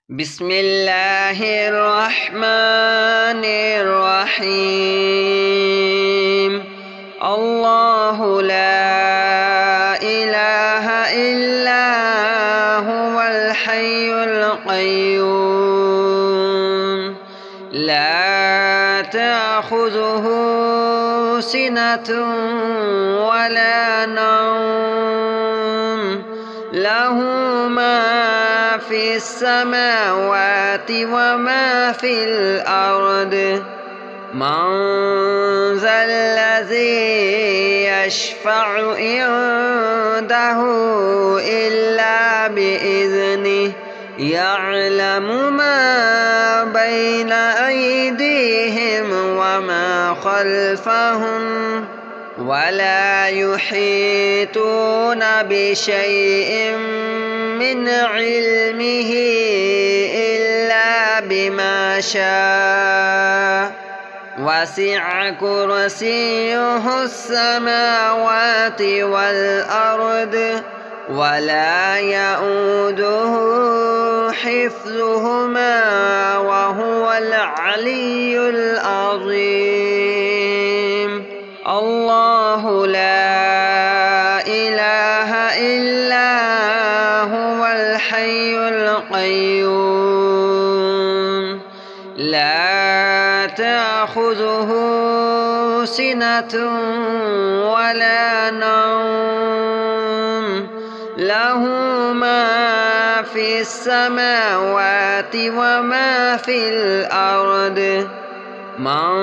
بسم الله الرحمن الرحيم. الله لا إله إلا هو الحي القيوم لا تأخذه سنة ولا نوم له ما في السماوات وما في الأرض من ذا الذي يشفع عنده إلا بإذنه يعلم ما بين أيديهم وما خلفهم ولا يحيطون بشيء من علمه إلا بما شاء وسع كرسيه السماوات والأرض ولا يؤوده حفظهما وهو العلي العظيم. الله لا إله إلا هو الحي القيوم لا تأخذه سنة ولا نوم له ما في السماوات وما في الأرض من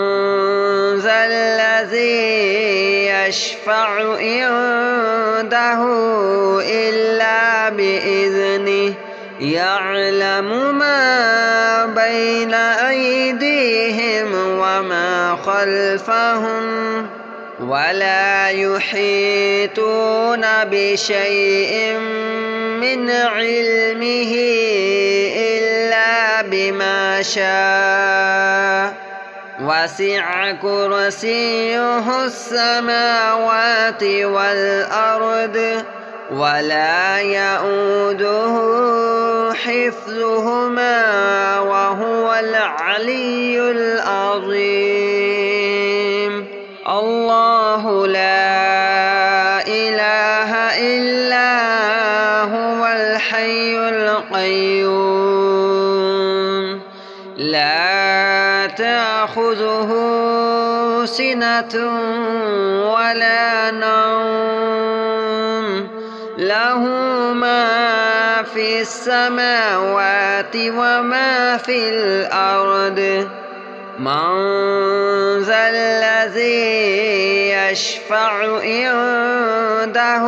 ذا الذي يشفع عنده إلا بإذنه يعلم ما بين أيديهم وما خلفهم ولا يحيطون بشيء من علمه إلا بما شاء وسع كرسيه السماوات والأرض ولا يؤوده حفظهما وهو العلي العظيم. الله لا إله إلا هو الحي القيوم لا تأخذه سنة ولا نوم له ما في السماوات وما في الأرض من ذا الذي يشفع عنده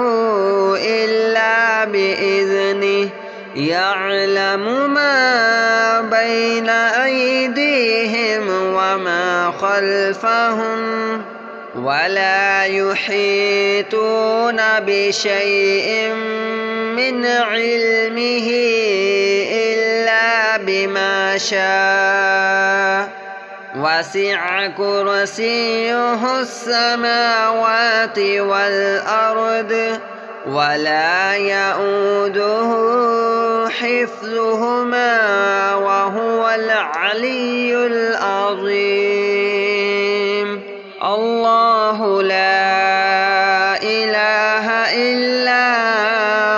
إلا بإذنه يعلم ما بين أيديهم وما خلفهم ولا يحيطون بشيء من علمه إلا بما شاء وسع كرسيه السماوات والأرض ولا يؤوده حفظهما وهو العلي العظيم. الله لا إله إلا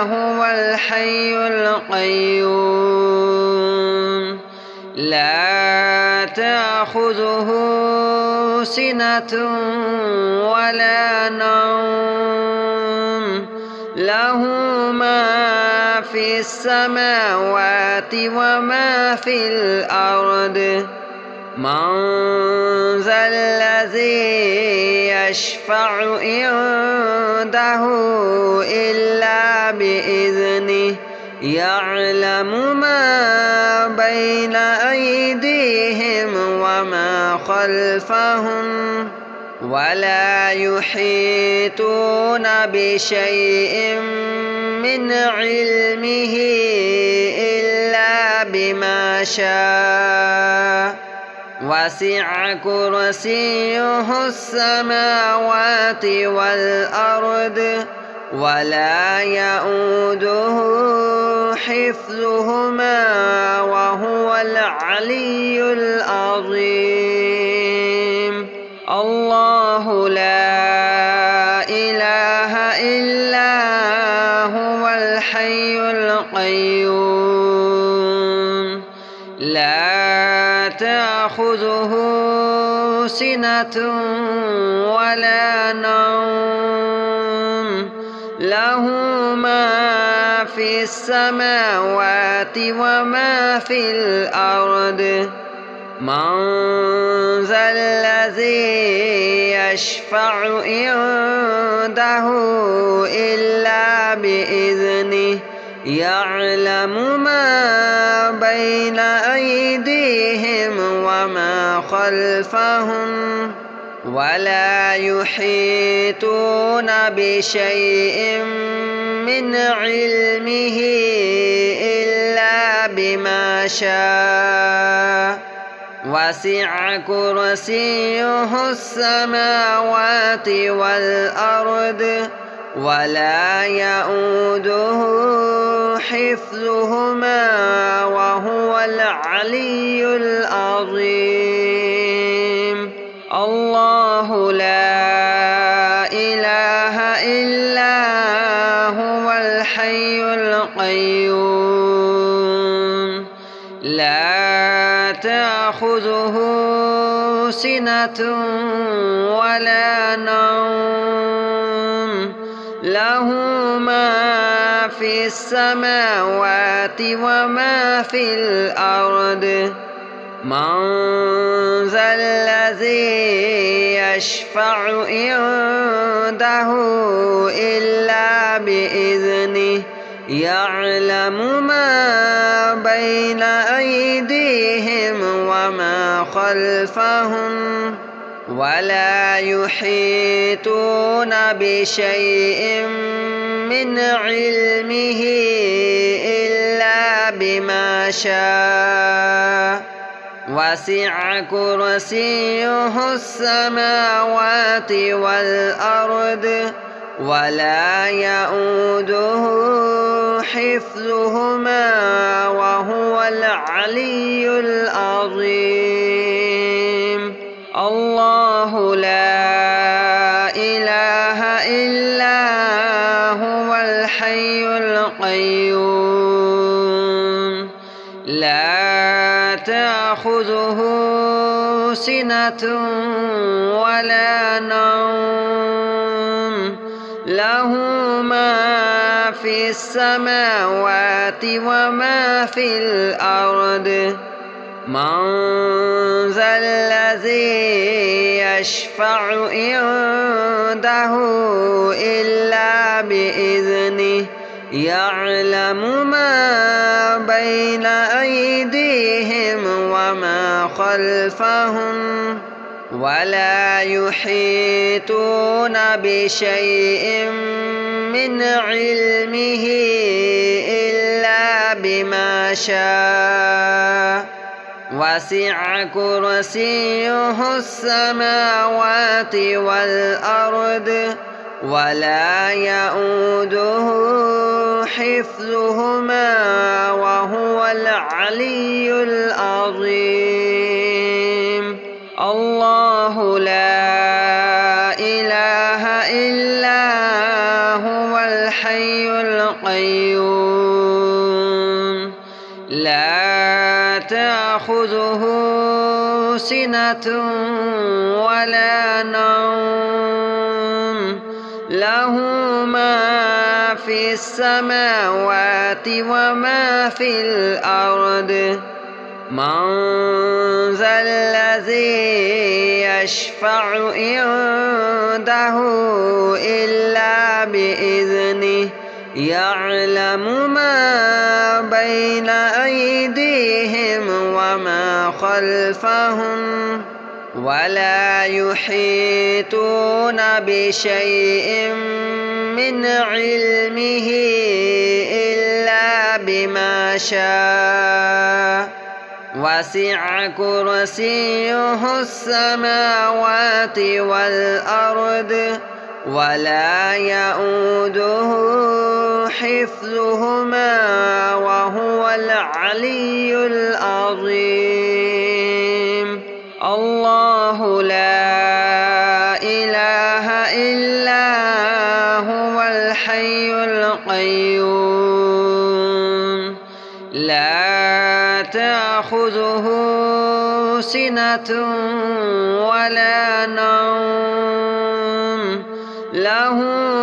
هو الحي القيوم لا تأخذه سنة ولا نوم له ما في السماوات وما في الأرض من ذا الذي يشفع عنده إلا بإذنه يعلم ما بين أيديهم وما خلفهم ولا يحيطون بشيء من علمه إلا بما شاء وسع كرسيه السماوات والأرض ولا يؤوده حفظهما وهو العلي العظيم. الله لا إله إلا هو الحي القيوم لا تأخذه سنة ولا نوم له ما في السماوات وما في الأرض. من ذا الذي يشفع عنده إلا بإذنه يعلم ما بين أيديهم وما خلفهم ولا يحيطون بشيء من علمه إلا بما شاء. وسع كرسيه السماوات والأرض ولا يؤوده حفظهما وهو العلي العظيم. الله لا إله إلا هو الحي القيوم لا تأخذه سنة ولا نوم له ما في السماوات وما في الأرض. من ذا الذي يشفع عنده إلا بإذنه يعلم ما بين أيديهم وما خلفهم ولا يحيطون بشيء من علمه إلا بما شاء. وسع كرسيه السماوات والأرض ولا يؤوده حفظهما وهو العلي العظيم. الله لا إله إلا هو الحي القيوم لا تأخذه سنة ولا نوم له ما في السماوات وما في الأرض. من ذا الذي يشفع عنده إلا بإذنه يعلم ما بين أيديهم وما خلفهم ولا يحيطون بشيء من علمه إلا بما شاء. وسع كرسيه السماوات والأرض ولا يؤوده حفظهما وهو العلي العظيم. الله لا إله إلا هو الحي القيوم لا تأخذه سنة ولا نوم له ما في السماوات وما في الأرض. من ذا الذي يشفع عنده إلا بإذنه يعلم ما بين أيديهم وما خلفهم ولا يحيطون بشيء من علمه إلا بما شاء. وسع كرسيه السماوات والأرض ولا يؤوده حفظهما وهو العلي العظيم. العظيم. الله لا إله إلا هو الحي القيوم لا تأخذه سنة ولا نوم له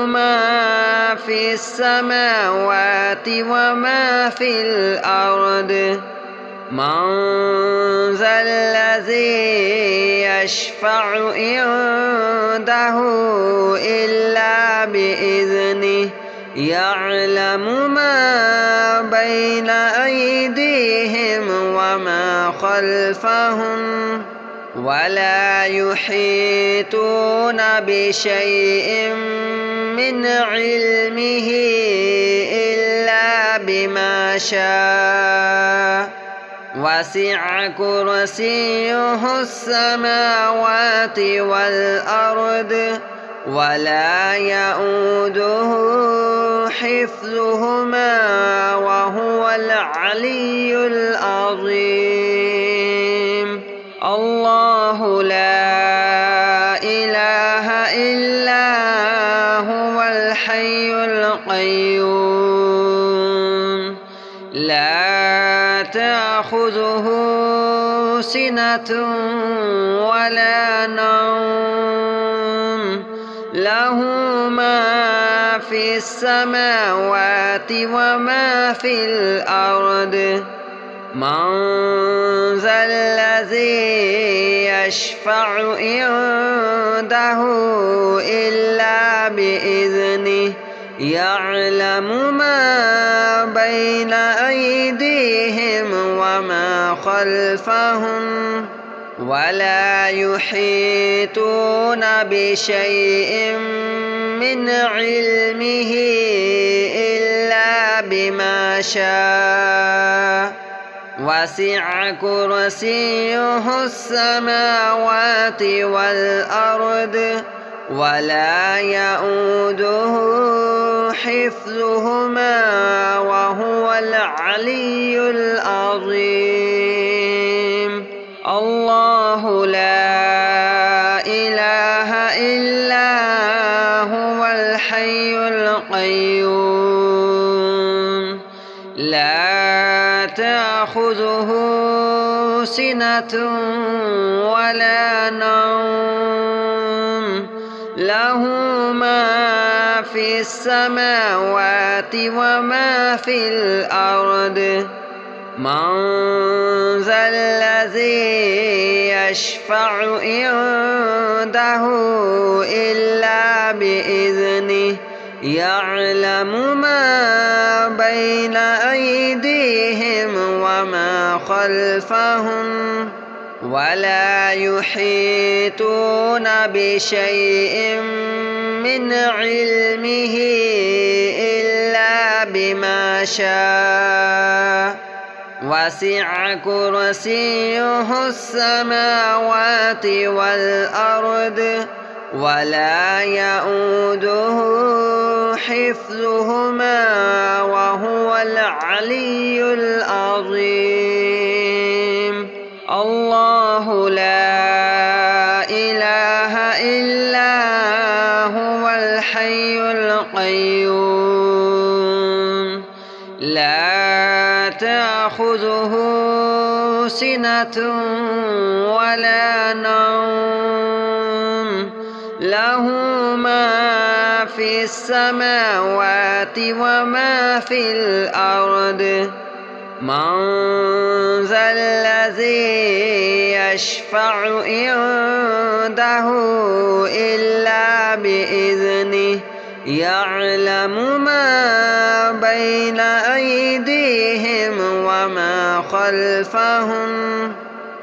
ما في السماوات وما في الأرض من ذا الذي يشفع عنده إلا بإذنه يعلم ما بين أيديهم وما خلفهم ولا يحيطون بشيء من علمه إلا بما شاء وسع كرسيه السماوات والأرض ولا يؤوده حفظهما وهو العلي العظيم. الله لا إله إلا هو الحي القيوم لا تأخذه سنة ولا نوم له ما في السماوات وما في الأرض من ذا الذي يشفع عنده إلا بإذنه يعلم ما بين أيديهم وما خلفهم ولا يحيطون بشيء من علمه إلا بما شاء وسع كرسيه السماوات والأرض ولا يؤوده حفظهما وهو العلي العظيم. الله لا إله إلا هو الحي القيوم لا تأخذه سنة ولا نوم له ما في السماوات وما في الأرض من ذا الذي يشفع عنده إلا بإذنه يعلم ما بين أيديهم وما خلفهم ولا يحيطون بشيء من علمه إلا بما شاء وسع كرسيه السماوات والأرض ولا يؤوده حفظهما وهو العلي العظيم. الله لا إله إلا هو الحي القيوم لا تأخذه سنة ولا نوم له ما في السماوات وما في الأرض من ذا الذي يشفع عنده إلا بإذنه يعلم ما بين أيديهم وما خلفهم ولا يحيطون بشيء من علمه إلا بما شاء وسع كرسيه السماوات والأرض ولا يؤوده حفظهما وهو العلي العظيم. الله لا إله إلا هو الحي القيوم لا تأخذه سنة ولا نوم له ما في السماوات وما في الأرض من ذا الذي يشفع عنده إلا بإذنه يعلم ما بين أيديهم وما خلفهم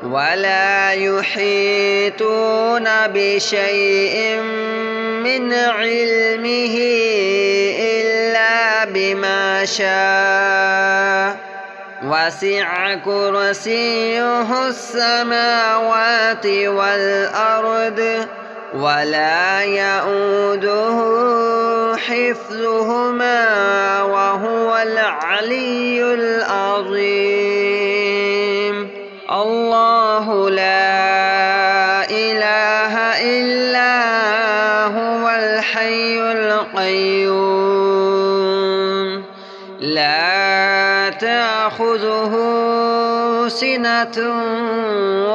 ولا يحيطون بشيء من علمه إلا بما شاء وسع كرسيه السماوات والأرض ولا يؤوده حفظهما وهو العلي العظيم. الله لا إله إلا هو الحي القيوم لا تأخذه سنة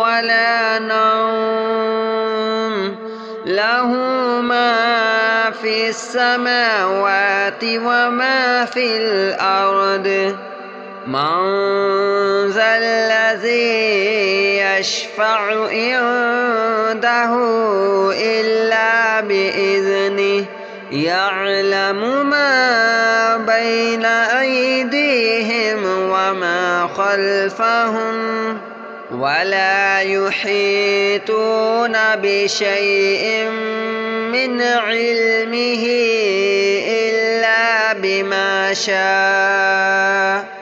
ولا نوم له ما في السماوات وما في الأرض من ذا الذي يشفع عنده إلا بإذنه يعلم ما بين أيديهم وما خلفهم ولا يحيطون بشيء من علمه إلا بما شاء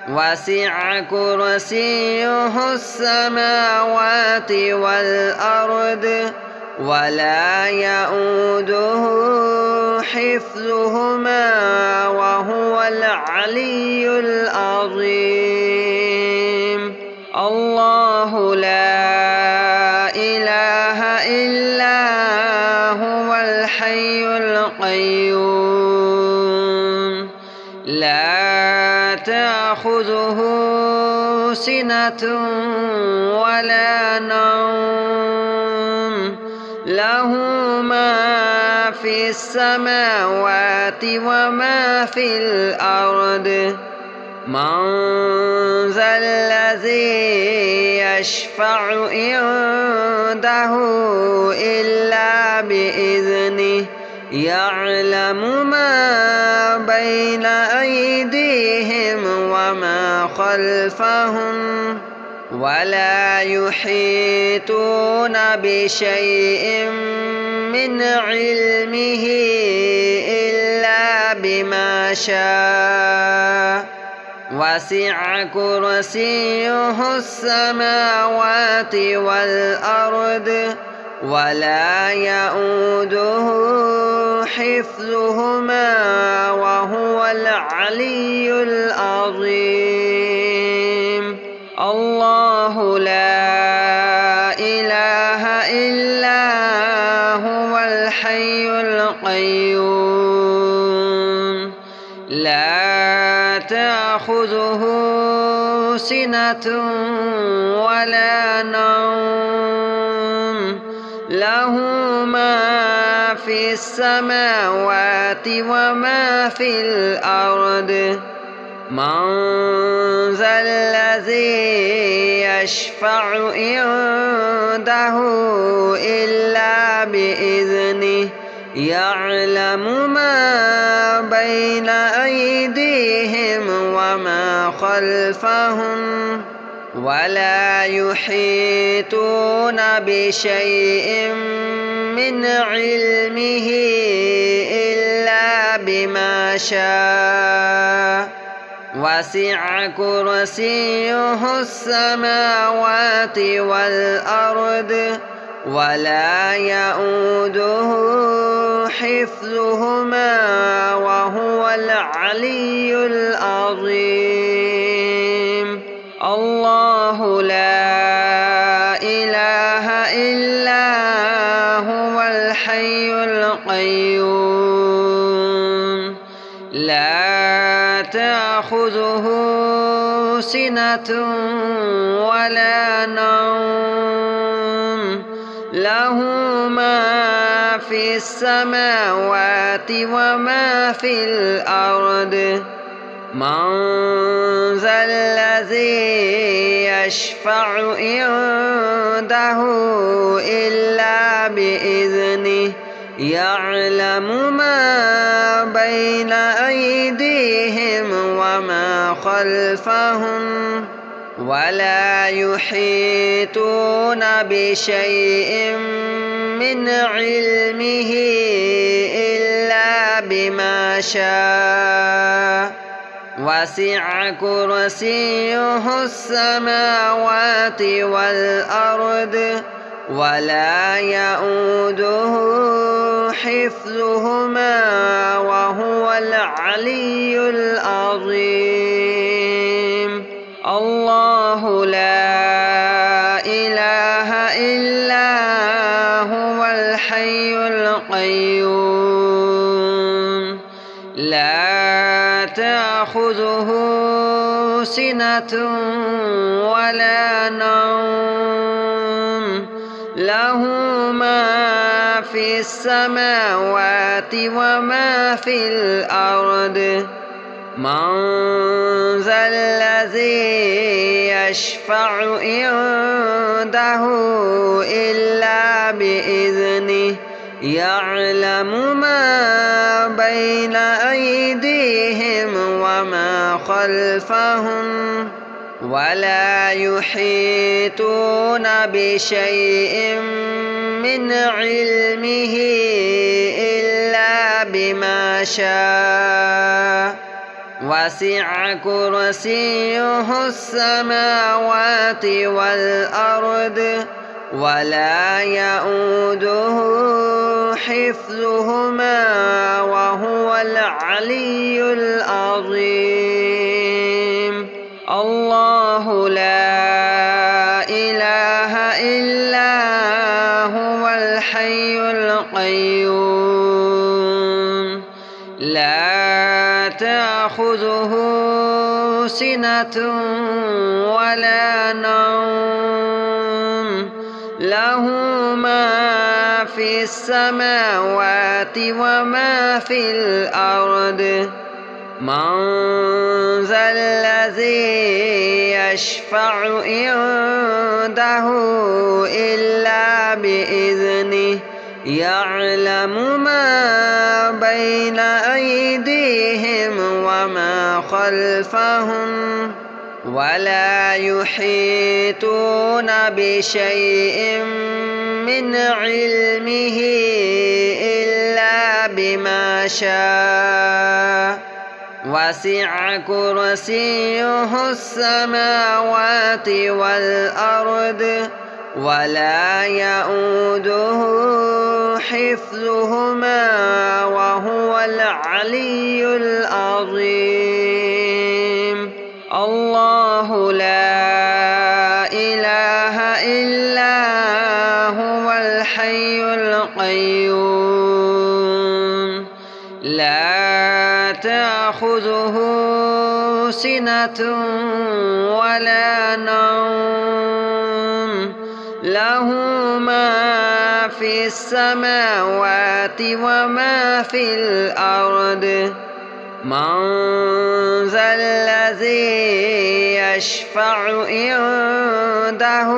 وسع كرسيه السماوات والأرض ولا يؤوده حفظهما وهو العلي العظيم الله لا إله إلا هو الحي القيوم لا تأخذه سنة ولا نوم له ما في السماوات وما في الأرض من ذا الذي يشفع عنده إلا بإذنه يعلم ما بين أيديهم وما خلفهم ولا يحيطون بشيء من علمه إلا بما شاء وسع كرسيه السماوات والأرض ولا يؤوده حفظهما وهو العلي العظيم الله لا إله إلا هو الحي القيوم لا تأخذه سنة ولا نوم له ما في السماوات وما في الأرض من ذا الذي يشفع عنده إلا بإذنه يعلم ما بين أيديهم وما خلفهم ولا يحيطون بشيء من علمه إلا بما شاء وسع كرسيه السماوات والأرض ولا يؤوده حفظهما وهو العلي العظيم الله لا إله إلا هو الحي القيوم لا تأخذه سنة ولا نوم له ما في السماوات وما في الأرض من ذا الذي يشفع عنده إلا بإذنه يعلم ما بين أيديهم وما خلفهم ولا يحيطون بشيء من علمه إلا بما شاء وسع كرسيه السماوات والأرض ولا يؤوده حفظهما وهو العلي العظيم الله لا لا تأخذه سنة ولا نوم له ما في السماوات وما في الأرض من ذا الذي يشفع عنده إلا بإذنه يعلم ما بين أيديهم وما خلفهم ولا يحيطون بشيء من علمه إلا بما شاء وسع كرسيه السماوات والأرض ولا يؤوده حفظهما وهو العلي العظيم الله لا إله إلا هو الحي القيوم لا تأخذه سنة ولا نوم له ما في السماوات وما في الأرض من ذا الذي يشفع عنده إلا بإذنه يعلم ما بين أيديهم وما خلفهم ولا يحيطون بشيء من علمه إلا بما شاء وسع كرسيه السماوات والأرض ولا يؤوده حفظهما وهو العلي العظيم الله لا إله إلا هو الحي القيوم لا تأخذه سنة ولا نوم له ما في السماوات وما في الأرض من ذا الذي يشفع عنده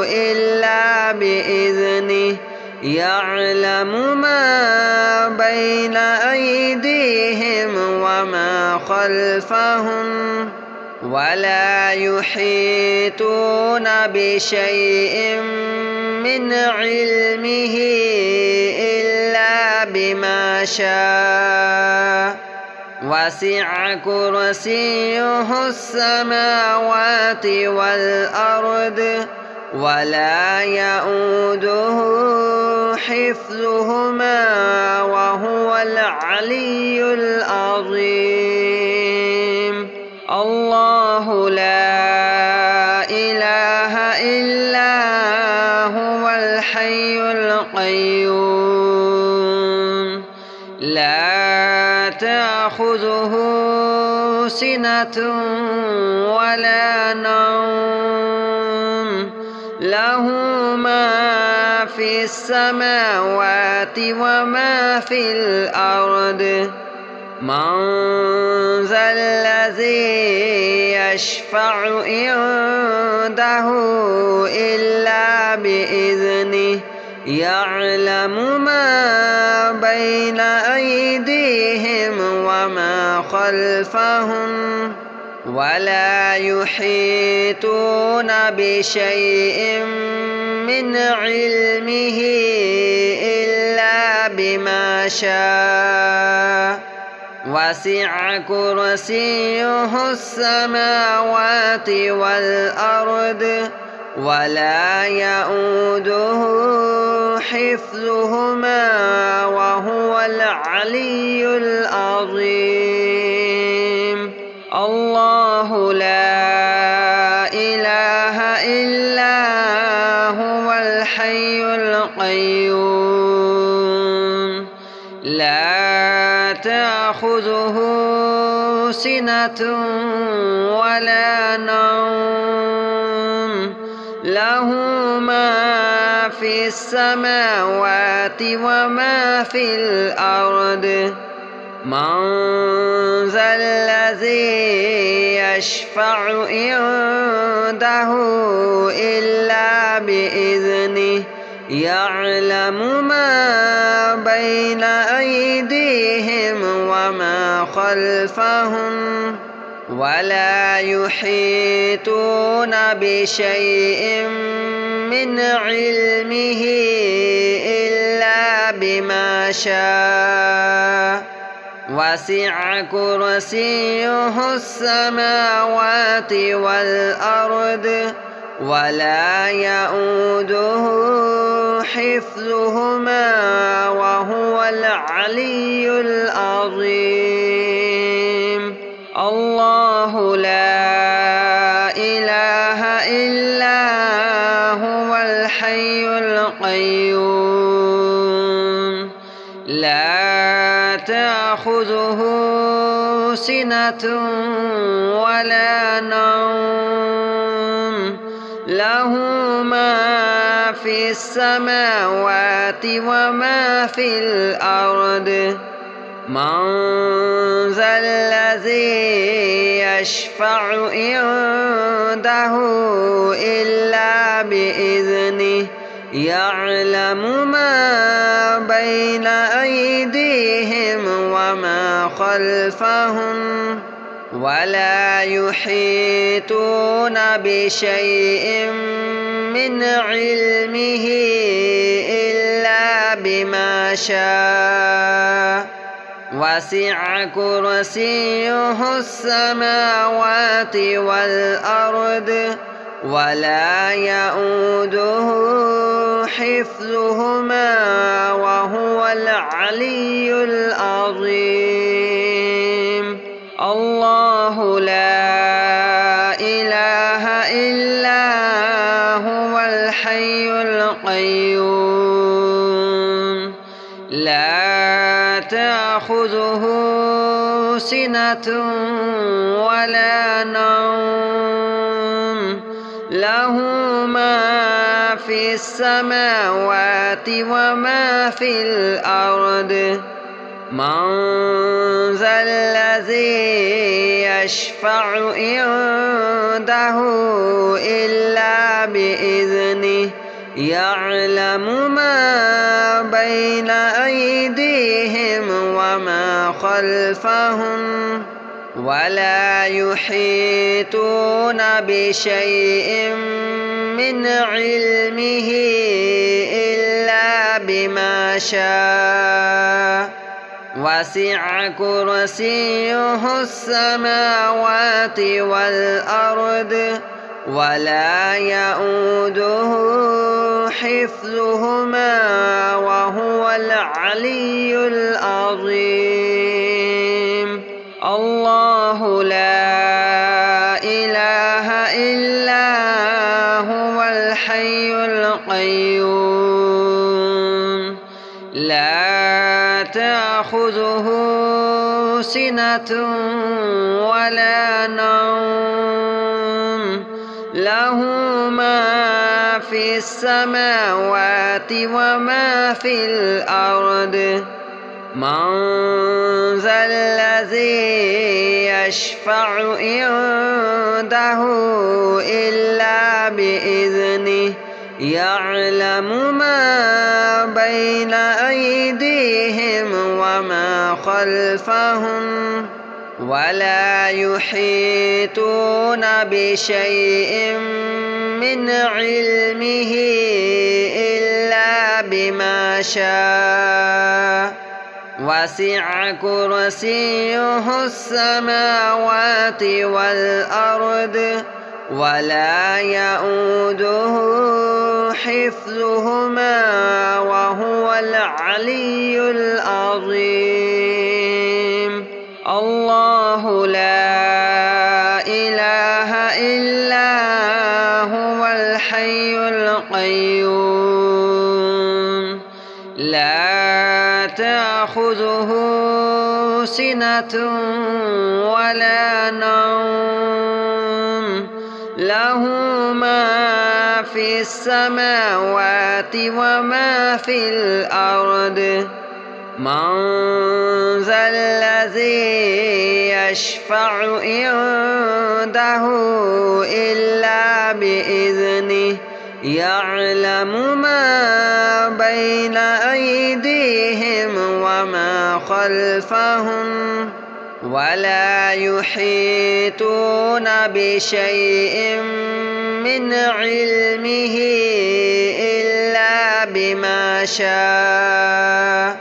إلا بإذنه يعلم ما بين أيديهم وما خلفهم ولا يحيطون بشيء من علمه إلا بما شاء وسع كرسيه السماوات والأرض ولا يؤوده حفظهما وهو العلي العظيم الله لا إله إلا هو الحي القيوم لا تأخذه سنة ولا نوم له ما في السماوات وما في الأرض من ذا الذي يشفع عنده إلا بإذنه يعلم ما بين أيديهم وما خلفهم ولا يحيطون بشيء من علمه إلا بما شاء وسع كرسيه السماوات والأرض ولا يؤوده حفظهما وهو العلي العظيم الله لا إله إلا هو الحي القيوم لا تأخذه تأخذه سنة ولا نوم له ما في السماوات وما في الأرض من ذا الذي يشفع عنده إلا بإذنه يعلم ما بين أيديهم وما خلفهم ولا يحيطون بشيء من علمه إلا بما شاء وسع كرسيه السماوات والأرض ولا يؤوده حفظهما وهو العلي العظيم الله لا إله إلا هو الحي القيوم لا تأخذه سنة ولا نوم له ما في السماوات وما في الأرض من ذا الذي يشفع عنده إلا بإذنه يعلم ما بين أيديهم وما خلفهم ولا يحيطون بشيء من علمه إلا بما شاء وسع كرسيه السماوات والأرض ولا يؤوده حفظهما وهو العلي العظيم الله لا إله إلا هو الحي القيوم لا تأخذه سنة ولا نوم له ما في السماوات وما في الأرض من ذا الذي يشفع عنده إلا بإذنه يعلم ما بين أيديهم وما خلفهم ولا يحيطون بشيء من علمه إلا بما شاء وسع كرسيه السماوات والأرض ولا يؤوده حفظهما وهو العلي العظيم الله لا إله إلا هو الحي القيوم لا تأخذه سنة ولا نوم له ما في السماوات وما في الأرض من ذا الذي يشفع عنده إلا بإذنه يعلم ما بين أيديهم وما خلفهم ولا يحيطون بشيء من علمه إلا بما شاء وسع كرسيه السماوات والأرض ولا يؤوده حفظهما وهو العلي العظيم الله لا إله إلا هو الحي القيوم لا تأخذه سنة ولا نوم له ما في السماوات وما في الأرض من ذا الذي يشفع عنده إلا بإذنه يعلم ما بين أيديهم وما خلفهم ولا يحيطون بشيء من علمه إلا بما شاء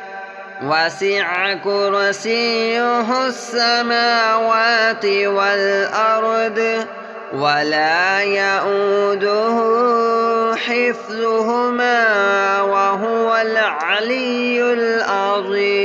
وسع كرسيه السماوات والأرض ولا يئوده حفظهما وهو العلي العظيم.